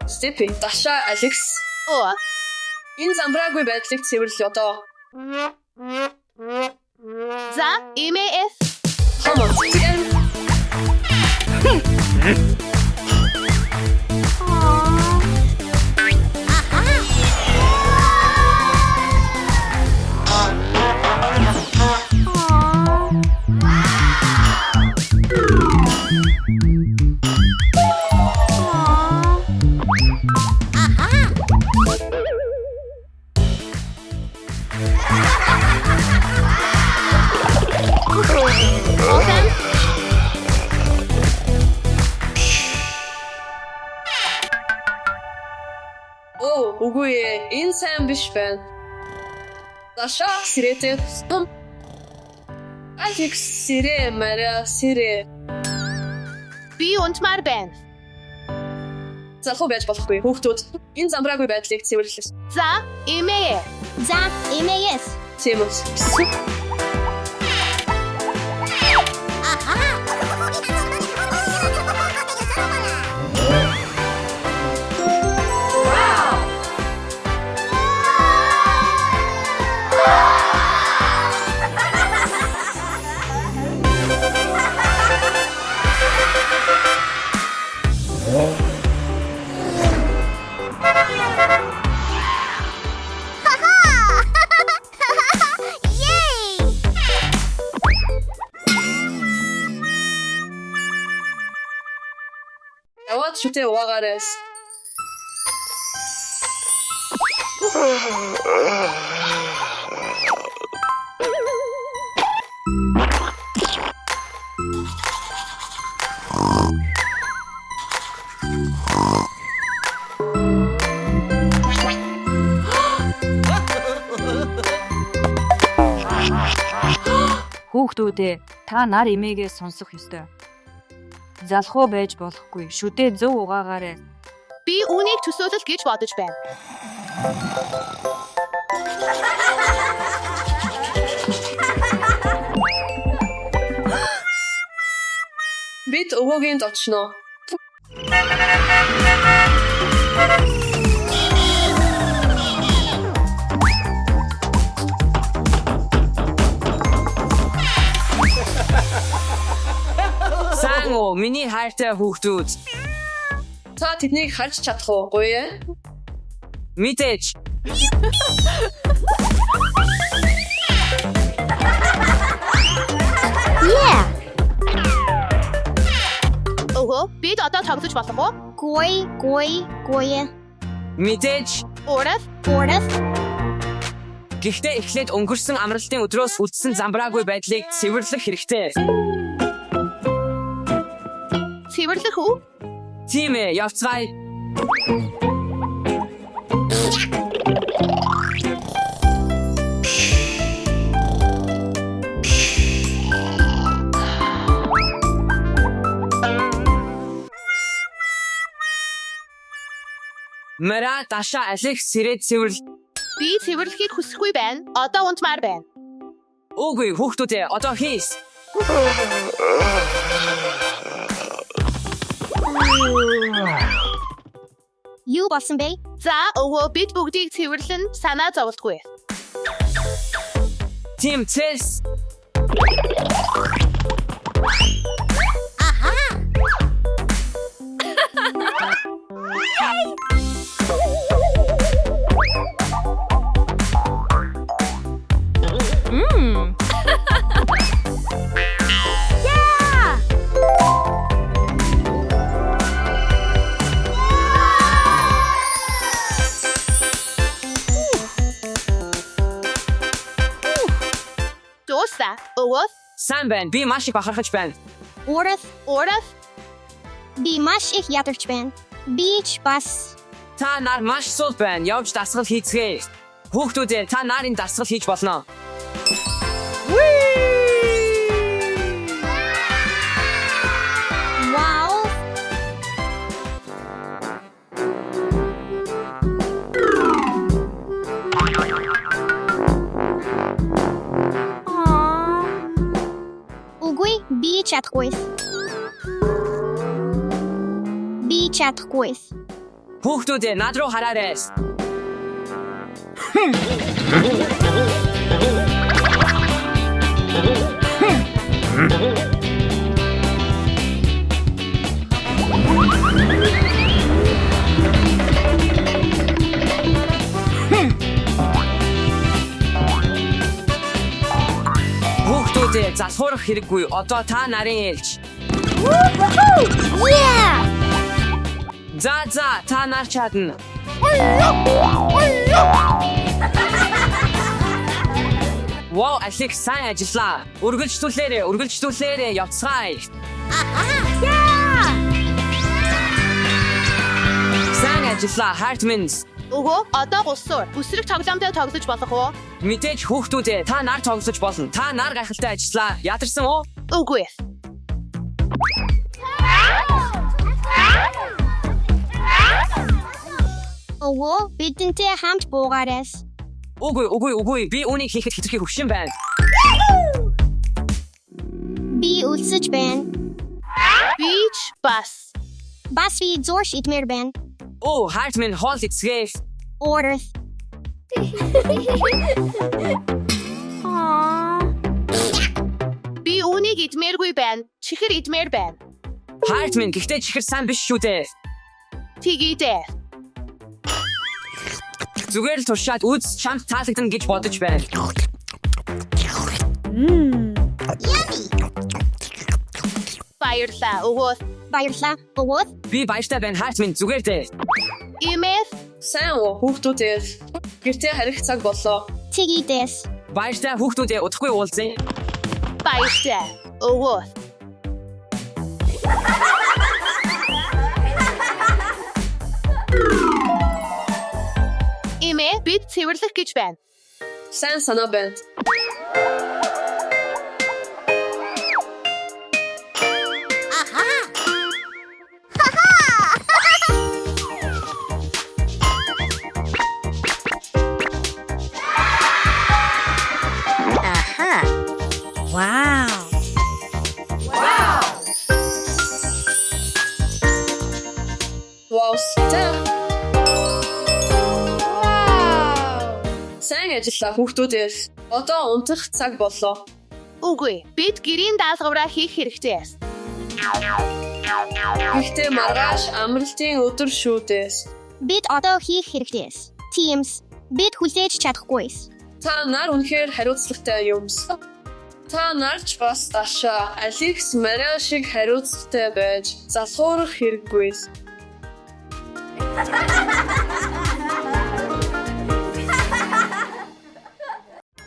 Степи, Даша, Алекс. Энэ замбраагүй байдлыг цэвэрлэе одоо. За, EMF. Хамаа. Үгүй ээ, энэ сайн биш байна. Даша, сэрэтэ. Алекс, сэрэ, Мария, сэрэ. Би унтмаар байна. Залхуу байж болохгүй. Хүүхдүүд, энэ замбраагүй байдлыг цэвэрлэе. За, EMF. За, EMF. Тийм үү. Яваад шүтээ угаагаарайс. Хүүхдүүдээ та нар эмээгээ сонсох ёстой. Залхуу байж болохгүй. Шүдээ зөв угаагаарай. Би үүнийг төсөөлөл гэж бодож байна. Бид өвөөгийн очно. Сайн уу, миний хайртай хүүхдүүд. Та тэднийг харж чадах уугүй ээ? Мэдээж. Бид одоо тоглож болох уу? Гой. Мэдээж. Урав. Гэхдээ эхлээд өнгөрсөн амралтын өдрөөс үлдсэн замбраагүй байдлыг цэвэрлэх хэрэгтэй. Цэвэрлэх үү? Тийм ээ, явцгаая. Мара, Даша, Алекс сэрээд цэвэрл. Би цэвэрлэхийг хүсэхгүй байна. Одоо унтмаар байна. Үгүй, хүүхдүүдээ одоо хийс. Юу болсон бэ? За, бид бүгдийг цэвэрлэн санаа зовлтгүй. Тим цэс. Сайн байна. Би маш их бахархаж байна. Урав. Би маш их ядарч байна. Би ч бас. Та нар маш сул байна. Явж дасгал хийцгээе. Хүүхдүүдээ та нарын дасгал хийж болно. Wow. чадахгүй. Би чадахгүй. Хүүхдүүд над руу хараарай. Хүүхдүүд залхуурах хэрэггүй. Одоо та нарын ээлж. Yeah! За та нар чадна. Wow, Алекс сайн ажиллаа. Үргэлжлүүлээрээ явцгаая. Сайн ажиллаа, Хартминс. Өгөө, одоо гуссуур. Бүсрэг тоглоомтой тоглож болох уу? Мэдээж хүүхдүүд та нар тоглож болно. Та нар гайхалтай ажиллаа. Ядарсан уу? Үгүй. Ого, бидэнтэй хамт буугаарай. Үгүй. Би үүнийг хийхэд хэтэрхий хөвшин байна. Би үлсэж байна. Бич бас. Бас би зорш идмэр байна. Оо, Хартмин хоол эцгээ. Order. Би үүнийг идмээргүй байна. Чихэр идмээр байна. Хартмин гэхдээ чихэр сайн биш шүү дээ. Тгийдээ. Зүгээр л туршаад үз чамд таалагдана гэж бодож байна. Баярлаа. Өгөө. Баярлалаа. Өвөд. Би баяртай байна Хартмин зүгээр дээ. Имэс. Сайн уу хүүхдүүд. Гэртээ харих цаг боллоо. Тгийдэс. Баяртай хүүхдүүд удахгүй уулзъя. Баярлаа. Өгөө. Имэ бид цэвэрлэх гэж байна. Сайн санаа байна. Вау. Сайн ажиллаа хүүхдүүдээ. Одоо унтах цаг боллоо. Үгүй. Бид гэрийн даалгавраа хийх хэрэгтэй. Гэхдээ маргааш амралтын өдөр шүү дээ. Бид одоо хийх хэрэгтэй. Teams. Бид хүлээж чадахгүй. Та нар үнэхээр хариуцлагатай юм. Та нарч бас Даша, Алекс, Мариа шиг хариуцлагатай байж залхуурах хэрэггүй.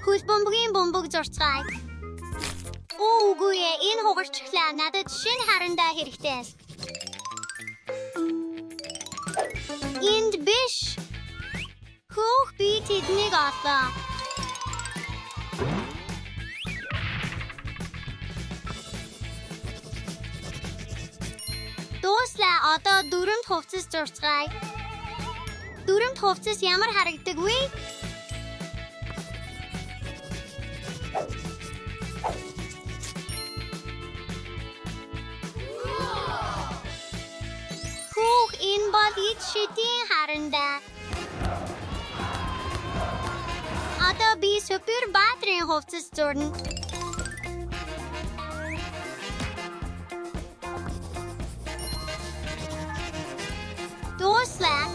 Хөл бомбогийн бомбог зурцгаая. Үгүй ээ, энэ хугарчлаа надад шинэ харандаа хэрэгтэй. Энд биш. Хөөх би тэднийг олоо. Дууслаа одоо дөрөнд хувцас зурцгаая. Дөрөнд хувцас ямар харагдаг вэ? Хөөх энэ бол ид шидийн харандаа. Одоо би супер батрын хувцас зурна. Дууслаа.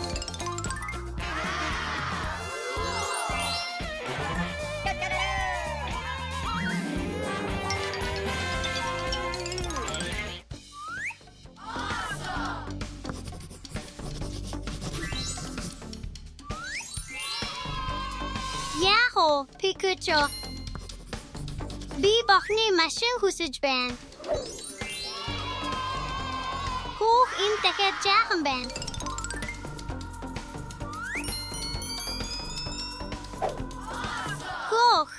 Яхо, Pikachu. Би бохны машин хүсэж байна. Хөөх энэ дахиад жаахан байна. Хөөх.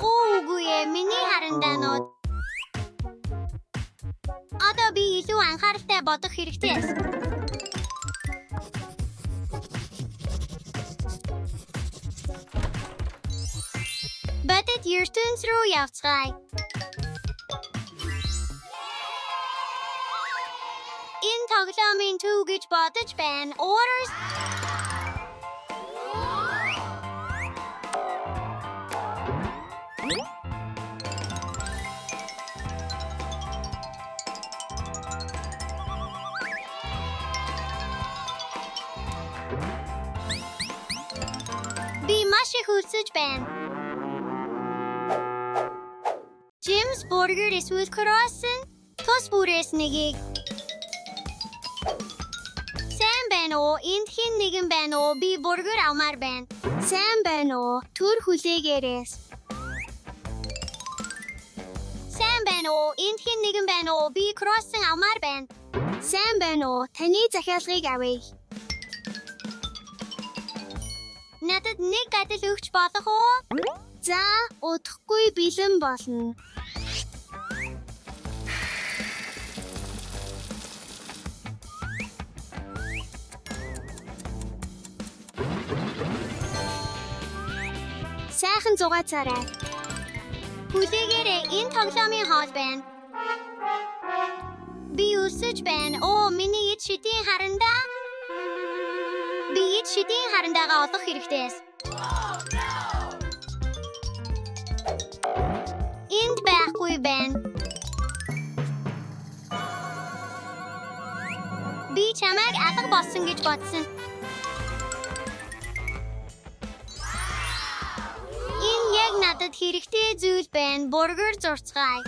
Үгүй ээ, миний харандаанууд. Одоо би илүү анхааралтай бодох хэрэгтэй. Батэд ертөнц рүү явцгаая. тоглоомын төв гэж бодож байна. Orders. Би маш их хүсэж байна. Jim's Burger эсвэл croissant. Тус бүрээс нэгийг. Сайн байна уу? Энд хэн нэгэн байна уу? Би бургер авмаар байна. Сайн байна уу? Түр хүлээгээрээс. Сайн байна уу? Энд хэн нэгэн байна уу? Би croissant авмаар байна. Сайн байна уу? Таны захиалгыг авъя. Надад нэг гадал өгч болох уу? За, удахгүй бэлэн болно. Сайхан зугаацаарай. Хүлээгээрээ энэ тоглоомын хоол байна. Би өсөж байна. Оо, миний эд шидийн харандаа. Би эд шидийн харандаага олох хэрэгтэй. Энд байхгүй байна. Би чамайг алга болсон гэж бодсон. Энэ яг надад хэрэгтэй зүйл байна. Бургер зурцгаая.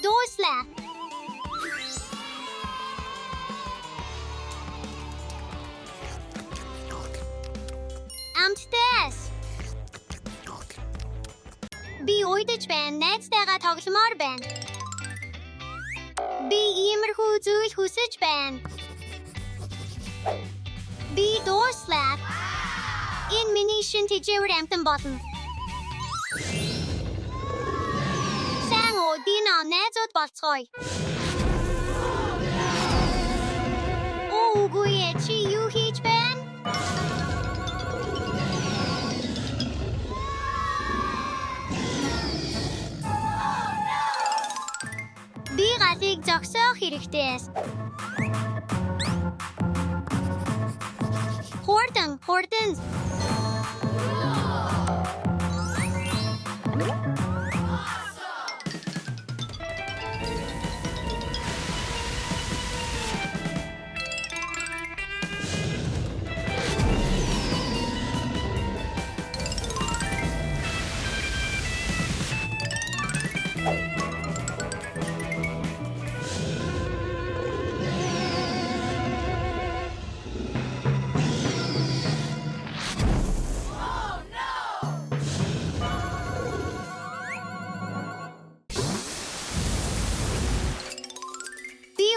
Дууслаа. Амттай. Би уйдаж байна. Найзтайгаа тогломоор байна. Би иймэрхүү зүйл хүсэж байна. Би дууслаа. Энэ миний шин тэжээвэр амтан болно. Сайн уу, Дино, найзууд болцгоё. Үгүй ээ, чи юу хийж байна? Би галыг зогсоох хэрэгтэй. Хурдан.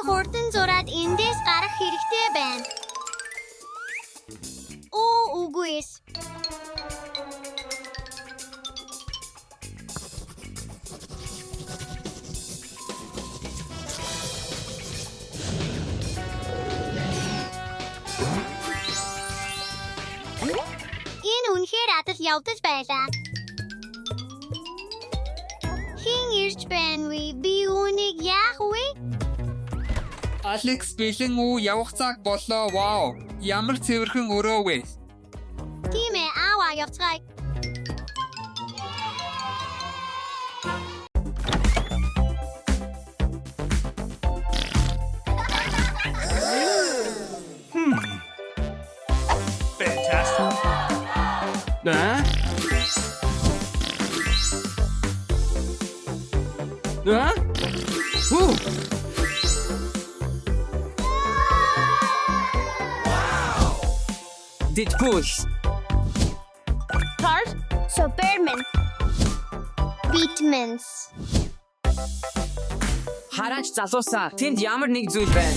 Хурдан зураад эндээс гарах хэрэгтэй байна. Үгүй ээ. Энэ үнэхээр адал явдал байлаа. Хин ирж байна вэ? Би үүнийг яах вэ? Алекс бэлэн үү явах цаг боллоо. Вау. Ямар цэвэрхэн өрөө вэ? Тийм ээ, аваа явцгаая. Fantastic. Dit push. Tart. Superman. Beatmans. Хараач залуусаа. Тэнд ямар нэг зүйл байна.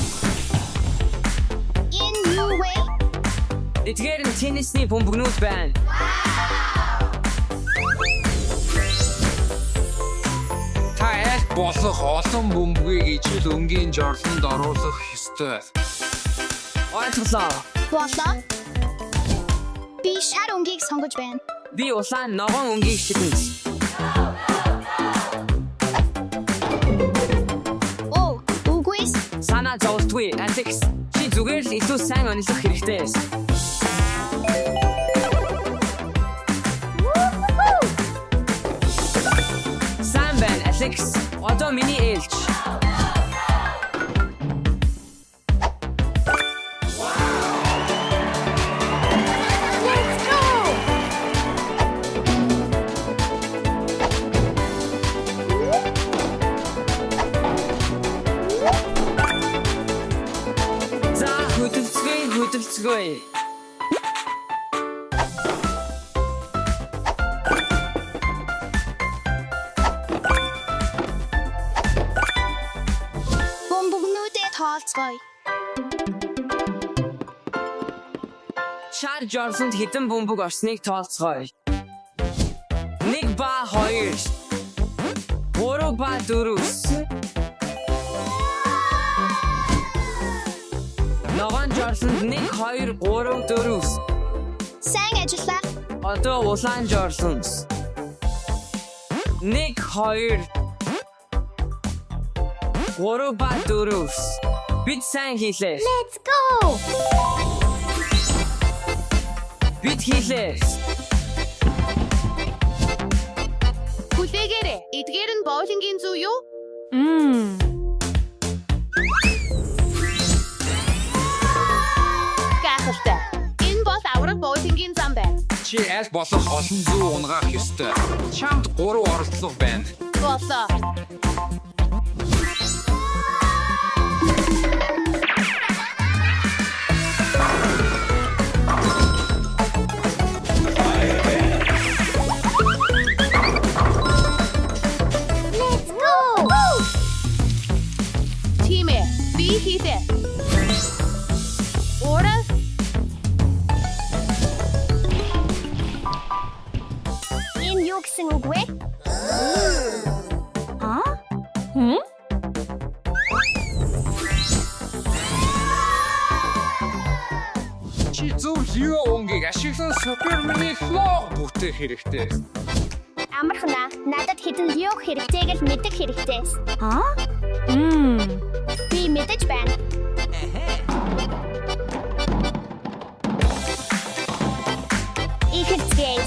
In new way. Эдгээр нь теннисний бөмбөгнүүд байна. Та аль болох олон бөмбөгийг ижил өнгийн жорлонд оруулах ёстой. Ойлголоо. Болоо. Би шар өнгийг сонгож байна. Би улаан ногоон өнгийг шидэнэ. санаа зовдгүй. Алекс, чи зүгээр л илүү сайн онцлох хэрэгтэй. Сайн байна, Алекс. Одоо миний ээлж. За, хөдөлцгөөе. Бомбогнуудыг тоолцгоё. Шар Жорсонд хэдэн бөмбөг орсныг тоолцгоё. 1 ба 2. 3 ба 4. Ногоон Жорсонд 1 2 3 4. Сайн ажиллаа. Одоо улаан Жорсонд 1 2 3 ба 4. Бид сайн хийлээ. Let's go. Бид хийлээ. Хүлээгээрэй. Эдгээр нь боулингийн зүү юу? Гайхалтай. Энэ бол авраг боулингийн зам байна. Чи аль болох олон зүү унгаах ёстой. Чамд 3 оролдлого байна. Болоо. Let's go. Тимэ, би хийлээ. Орас. Энэ юу гэсэн үг вэ? Чи зөв Лио өнгийг ашиглан Супермэний флог бүтээх хэрэгтэй. Амархна. Надад хэдэн юу хэрэгтэйг л мэдэх хэрэгтэй. Би мэдэж байна. Ихэлцгээе.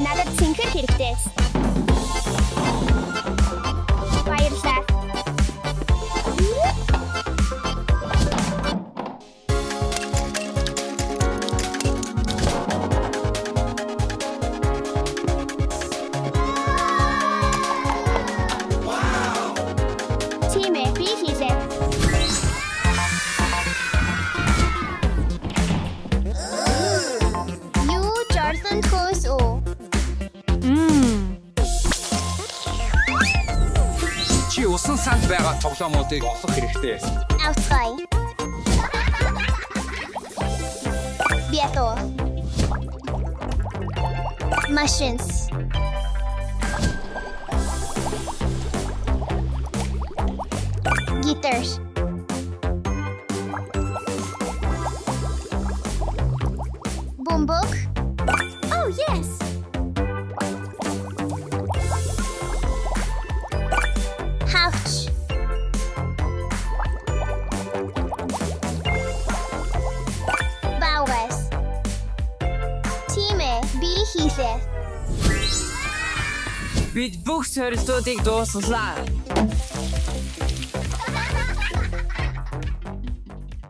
Надад цэнхэр хэрэгтэй. Баярлалаа. Тимэ, би хийлээ. Юу Jordan хөөс оо. Чи усан санд байгаа тоглоомуудыг олох хэрэгтэй. Outside. Bieto. Machines. Guitars. Bumbok. Oh, yes. Ouch. Bowers. Тимэ, би хийлээ. Бид бүх сорилтуудыг дуусгалаа.